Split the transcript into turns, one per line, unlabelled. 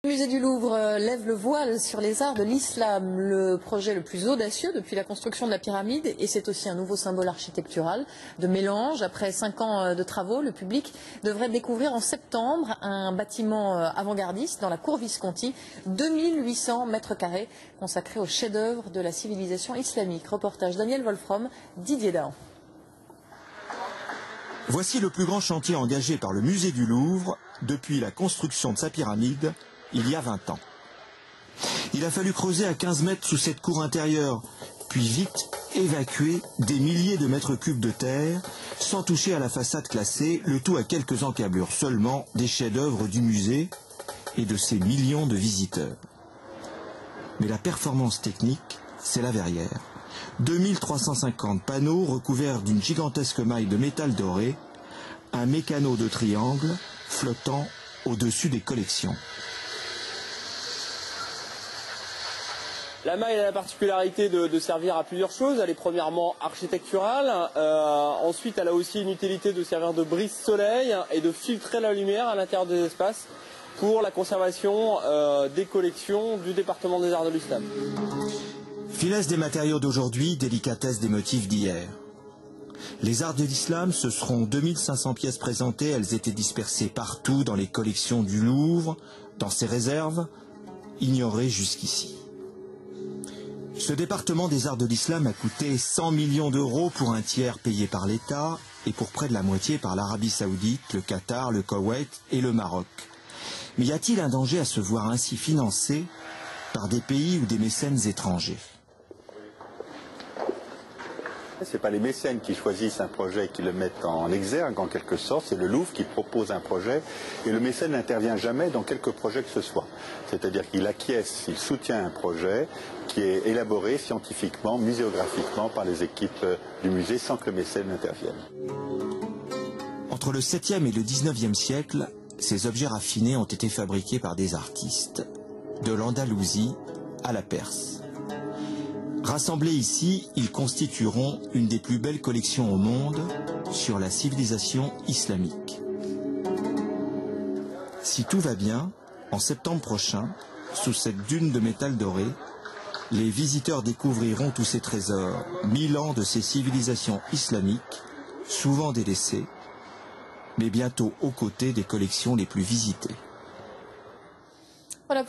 Le musée du Louvre lève le voile sur les arts de l'islam, le projet le plus audacieux depuis la construction de la pyramide, et c'est aussi un nouveau symbole architectural de mélange. Après 5 ans de travaux, le public devrait découvrir en septembre un bâtiment avant-gardiste dans la cour Visconti, 2800 mètres carrés consacrés au chef-d'œuvre de la civilisation islamique. Reportage Daniel Wolfrom, Didier Dahan.
Voici le plus grand chantier engagé par le musée du Louvre depuis la construction de sa pyramide il y a 20 ans. Il a fallu creuser à 15 mètres sous cette cour intérieure, puis vite évacuer des milliers de mètres cubes de terre, sans toucher à la façade classée, le tout à quelques encablures seulement des chefs-d'œuvre du musée et de ses millions de visiteurs. Mais la performance technique, c'est la verrière. 2350 panneaux recouverts d'une gigantesque maille de métal doré, un mécano de triangle flottant au-dessus des collections.
La maille a la particularité de servir à plusieurs choses. Elle est premièrement architecturale, ensuite elle a aussi une utilité de servir de brise-soleil et de filtrer la lumière à l'intérieur des espaces pour la conservation des collections du département des arts de l'islam.
Finesse des matériaux d'aujourd'hui, délicatesse des motifs d'hier. Les arts de l'islam, ce seront 2500 pièces présentées. Elles étaient dispersées partout dans les collections du Louvre, dans ses réserves, ignorées jusqu'ici. Ce département des arts de l'islam a coûté 100 millions d'euros pour un tiers payé par l'État et pour près de la moitié par l'Arabie Saoudite, le Qatar, le Koweït et le Maroc. Mais y a-t-il un danger à se voir ainsi financé par des pays ou des mécènes étrangers ?
Ce n'est pas les mécènes qui choisissent un projet, qui le mettent en exergue en quelque sorte, c'est le Louvre qui propose un projet et le mécène n'intervient jamais dans quelque projet que ce soit. C'est-à-dire qu'il acquiesce, il soutient un projet qui est élaboré scientifiquement, muséographiquement par les équipes du musée sans que le mécène n'intervienne.
Entre le 7e et le 19e siècle, ces objets raffinés ont été fabriqués par des artistes, de l'Andalousie à la Perse. Rassemblés ici, ils constitueront une des plus belles collections au monde sur la civilisation islamique. Si tout va bien, en septembre prochain, sous cette dune de métal doré, les visiteurs découvriront tous ces trésors, 1000 ans de ces civilisations islamiques, souvent délaissées, mais bientôt aux côtés des collections les plus visitées.
Voilà.